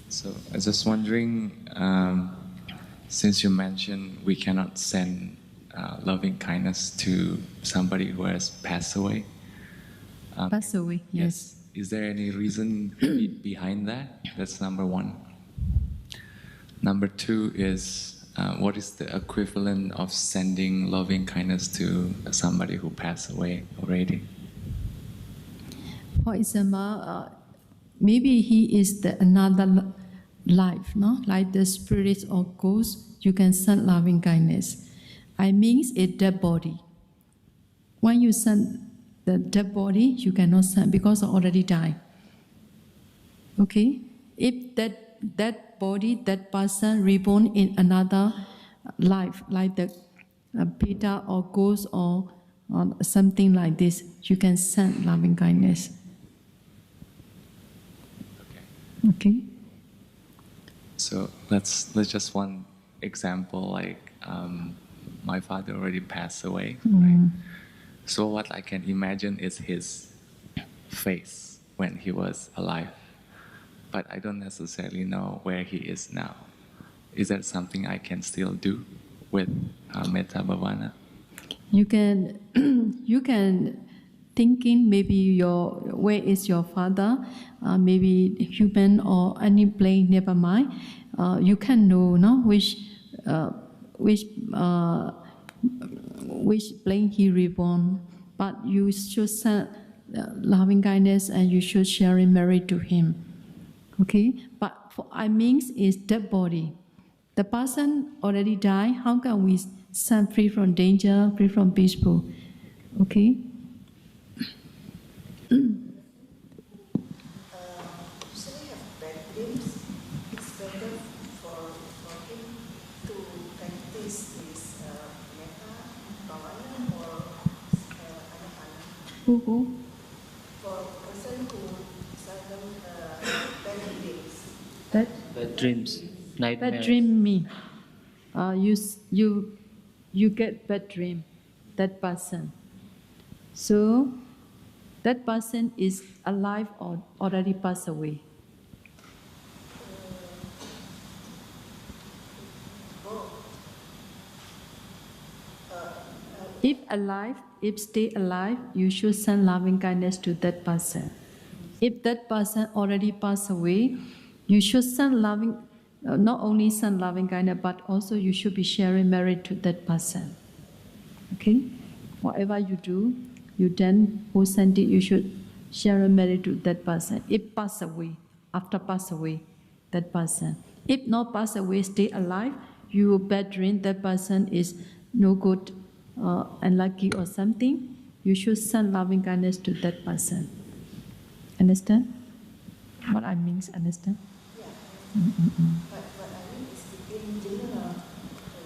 So I was just wondering, since you mentioned we cannot send loving kindness to somebody who has passed away. Passed away, yes. Is there any reason behind that? That's number one. Number two is, what is the equivalent of sending loving kindness to somebody who passed away already? For example, maybe he is another life, no? Like the spirit or ghost, you can send loving kindness. I mean a dead body. When you send the dead body, you cannot send because it already died. Okay? If that body, that person reborn in another life, like the Peter or ghost or something like this, you can send loving kindness. Okay. So let's just one example, like my father already passed away, right? So what I can imagine is his face when he was alive, but I don't necessarily know where he is now. Is that something I can still do with Metta Bhavana? You can you can thinking maybe where is your father, maybe human or any plane, never mind. You can know no which plane he reborn, but you should send loving kindness and you should share in merit to him. Okay, but for I means is dead body. The person already died. How can we send free from danger, free from peaceful? Okay. Usually have bad dreams. It's better for him to practice this metta, bhavana, or anak-anak. Who? For a person who seldom bad dreams. Bad dreams, nightmares. Bad dream me. You get bad dream. That person. So that person is alive or already passed away. If alive, if stay alive, you should send loving kindness to that person. If that person already passed away, you should send loving, not only send loving kindness, but also you should be sharing merit to that person. Okay? Whatever you do, you then who send it, you should share a merit to that person. If pass away, after pass away, that person. If not pass away, stay alive, you bad dream, that person is no good, unlucky or something, you should send loving kindness to that person. Understand? What I mean, understand? Yeah. But I mean is in general,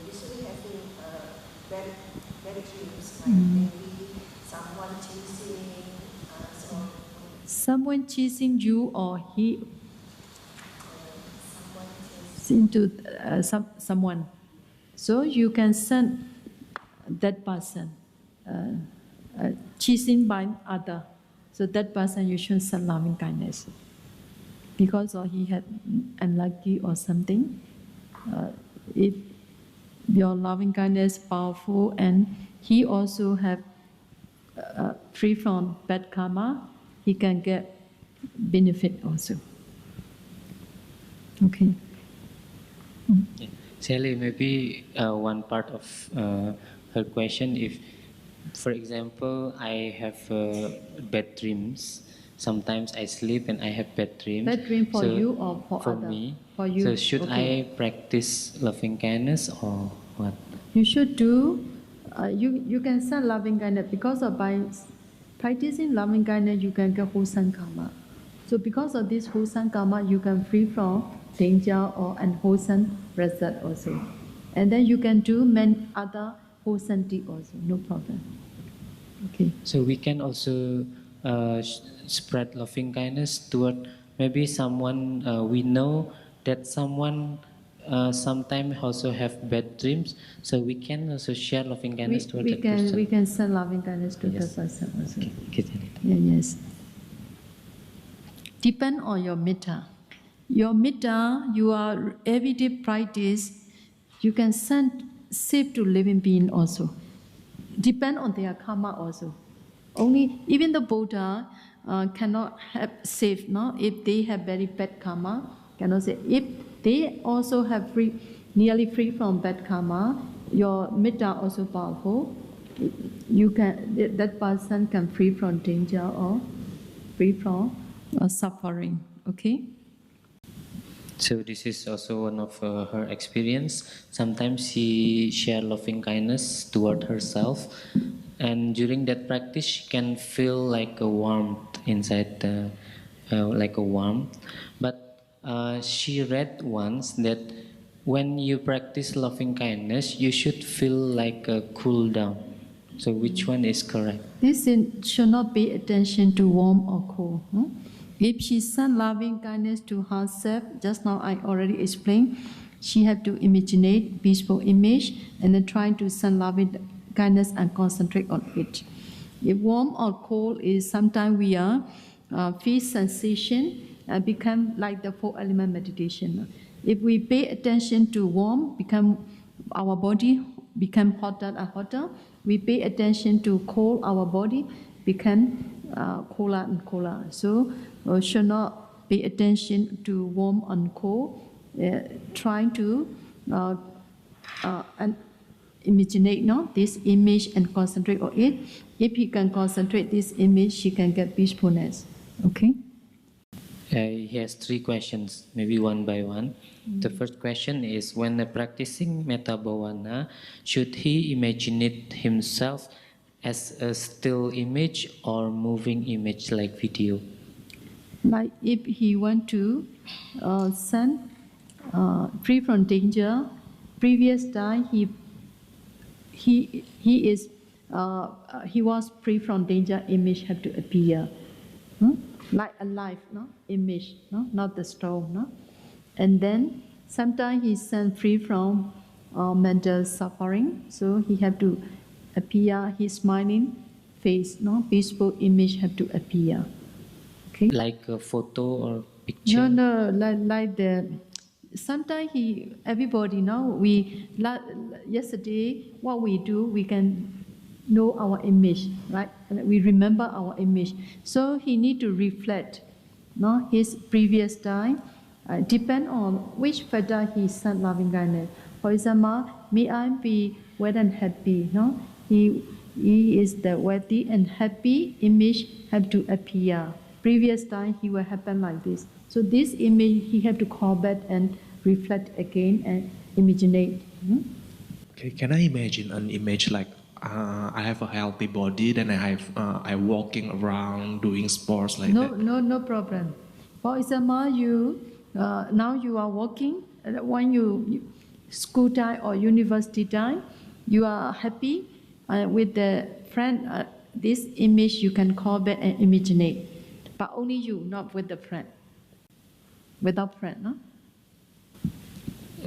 usually having bad dreams, like maybe someone chasing us or Someone chasing you or he someone chasing. into someone. So you can send that person chasing by other. So that person you should send loving kindness. Because or he had unlucky or something. If your loving kindness is powerful and he also have free from bad karma, he can get benefit also. Okay. Sayalay, maybe one part of her question, if, for example, I have bad dreams, sometimes I sleep and I have bad dreams. Bad dream for you or for other? Me. For you. So should Okay. I practice loving kindness or what? You should do, you can send loving kindness because of by practicing loving kindness you can get wholesome karma. So because of this wholesome karma you can free from danger or unwholesome result also. And then you can do many other wholesome deed also, no problem. Okay. So we can also spread loving kindness toward maybe someone we know that someone sometimes also have bad dreams. So we can also share loving kindness toward that person. We can send loving kindness to Yes. the person also. Okay. Yeah, yes. Depend on your metta. Your metta, your everyday practice, you can send safe to living being also. Depend on their karma also. Only even the Buddha cannot have safe, no? If they have very bad karma, cannot say. If they also have nearly free from bad karma, your metta also powerful. You can that person can free from danger or free from suffering. Okay. So this is also one of her experience. Sometimes she share loving kindness toward herself, and during that practice, she can feel like a warmth inside, like a warmth. But she read once that when you practice loving kindness, you should feel like a cool down. So which one is correct? This should not pay attention to warm or cold. If she sent loving kindness to herself, just now I already explained, she have to imaginate peaceful image and then try to send loving kindness and concentrate on it. If warm or cold is sometimes we are feel sensation and become like the four element meditation. If we pay attention to warm, become our body become hotter and hotter. We pay attention to cold, our body become colder and colder. So should not pay attention to warm and cold. Trying to and imaginate this image and concentrate on it. If he can concentrate this image, she can get peacefulness. Okay. He has three questions, maybe one by one. The first question is, when practicing metta bhavana, should he imagine it himself as a still image or moving image like video? Like if he want to send free from danger, previous time he was free from danger, image have to appear. Like a life, image, not the stone. And then sometimes he sent free from mental suffering, so he have to appear his smiling face, peaceful image have to appear. Okay. Like a photo or picture? No, like the. Sometimes everybody yesterday what we do, we can know our image, right? We remember our image. So he need to reflect, his previous time. Depend on which feather he sent loving kindness. For example, may I be well and happy, He is the wealthy and happy image have to appear. Previous time he will happen like this. So this image he have to call back and reflect again and imaginate. Okay, can I imagine an image like I have a healthy body, then I'm walking around doing sports like that? No problem. For example, now you are working. When you school time or university time, you are happy with the friend. This image you can call back and imaginate, but only you, not with the friend. Without friend, no?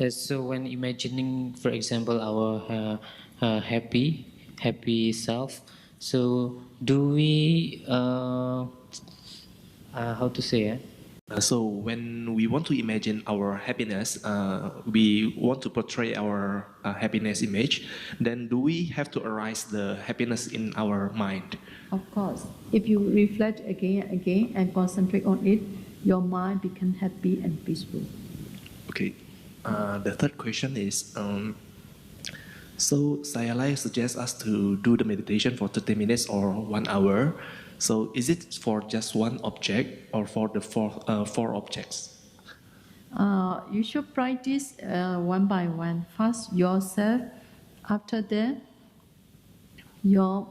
So when imagining, for example, our happy self, so do we, how to say? So when we want to imagine our happiness, we want to portray our happiness image, then do we have to arise the happiness in our mind? Of course. If you reflect again and again and concentrate on it, your mind becomes happy and peaceful. Okay. The third question is, so Sayalay suggests us to do the meditation for 30 minutes or 1 hour. So is it for just one object or for the four objects? You should practice one by one. First yourself, after that your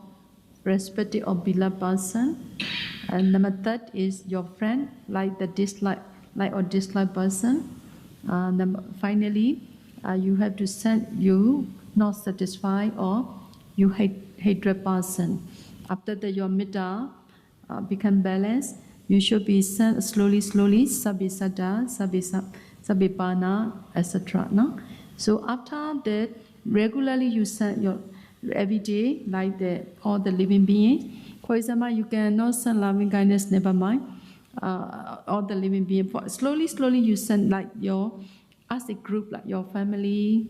respected or beloved person, and number third is your friend, like the like or dislike person. Finally, you have to send you not satisfied or you hatred person. After that, your metta become balanced. You should be sent slowly, sabisada, sabipana, etc. No? So after that, regularly you send your every day, like all the living beings. For example, you cannot send loving kindness, never mind. all the living beings. Slowly, slowly, you send like as a group, like your family,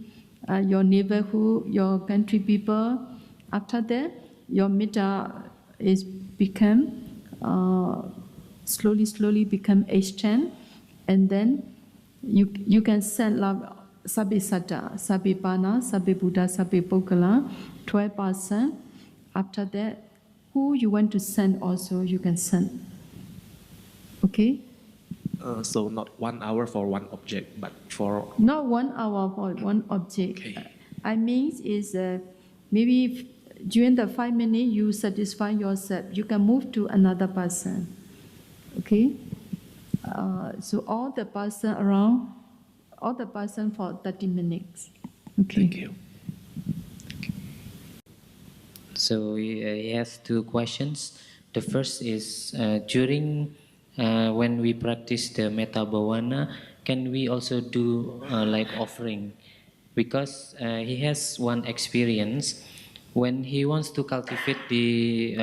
your neighborhood, your country people. After that, your metta is become slowly, slowly become extend, and then you can send love Sabbe Satta, Sabbe Pana, Sabbe Buddha, Sabbe Pokala, 12%. After that, who you want to send also, you can send. Okay? So not 1 hour for one object, but for... Not 1 hour for one object. Okay. I mean is maybe during the 5 minutes you satisfy yourself, you can move to another person. Okay? So all the person around, all the person for 30 minutes. Okay. Thank you. So he has two questions. The first is during when we practice the metta bhavana, can we also do like offering? Because he has one experience. When he wants to cultivate the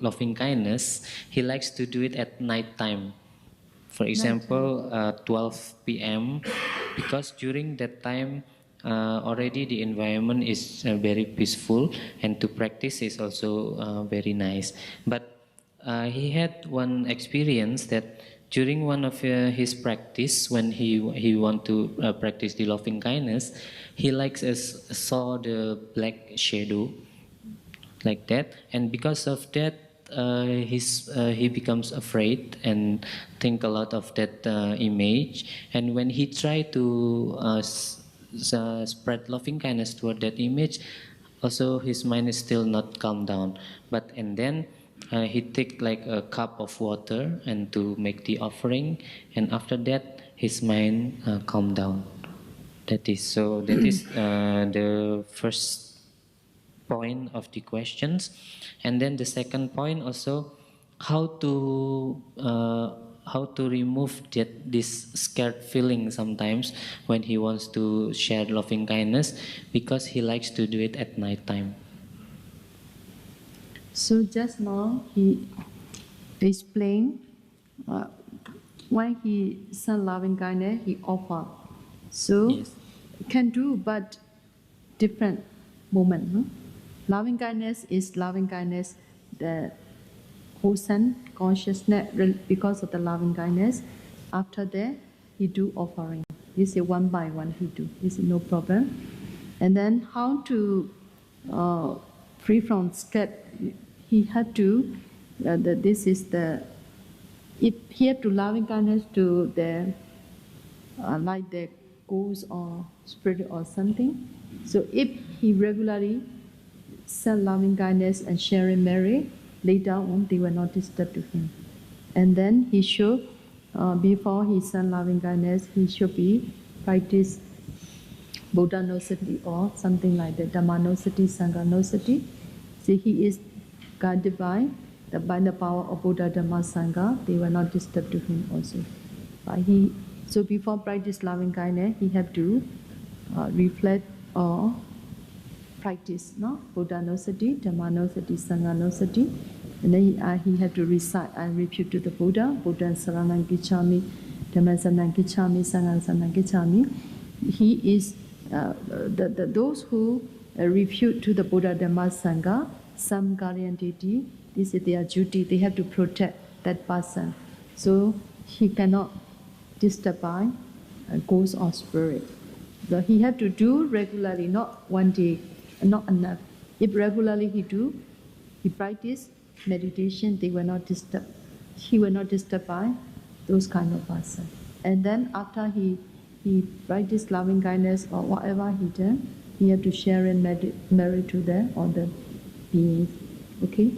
loving kindness, he likes to do it at night time. For example, 12 p.m. because during that time already the environment is very peaceful, and to practice is also very nice. But he had one experience that during one of his practice, when he want to practice the loving kindness, he likes saw the black shadow like that, and because of that he becomes afraid and think a lot of that image, and when he try to spread loving kindness toward that image, also his mind is still not calm down. But and then he take like a cup of water and to make the offering, and after that his mind calm down. That is the first point of the questions. And then the second point also, how to remove this scared feeling sometimes when he wants to share loving kindness, because he likes to do it at night time. So just now he explained why he sent loving kindness, he offer. So Yes. can do, but different moment. No? Loving kindness is loving kindness. The person consciousness because of the loving kindness. After that, he do offering. This is one by one he do. This is no problem. And then how to free from scared? He had to. This is the. If he had to loving kindness to the like the ghost or spirit or something. So if he regularly send loving kindness and sharing merit, later on they will not disturb to him. And then he should, before he send loving kindness, he should be practice Buddha nosati or something like that, Dhamma nosati, Sangha nosati. See, he is guided by the power of Buddha, Dhamma, Sangha. They will not disturb to him also. So before practice loving kindness, he have to reflect or practice, no? Buddha nosati, Dhamma nosati, Sangha nosati. And then he had to recite and repeat to the Buddha, Buddha saranang gicchami, Dhamma saranang gicchami, Sangha saranang gicchami. He is, those who refute to the Buddha, Dhamma, Sangha, some guardian deity, this is their duty, they have to protect that person. So he cannot disturb by ghost or spirit. So he have to do regularly, not one day, not enough. If regularly he practice meditation, they will not disturb. He will not disturb by those kind of person. And then after he practice loving kindness or whatever he done, he have to share and merit to them or the beings. Okay.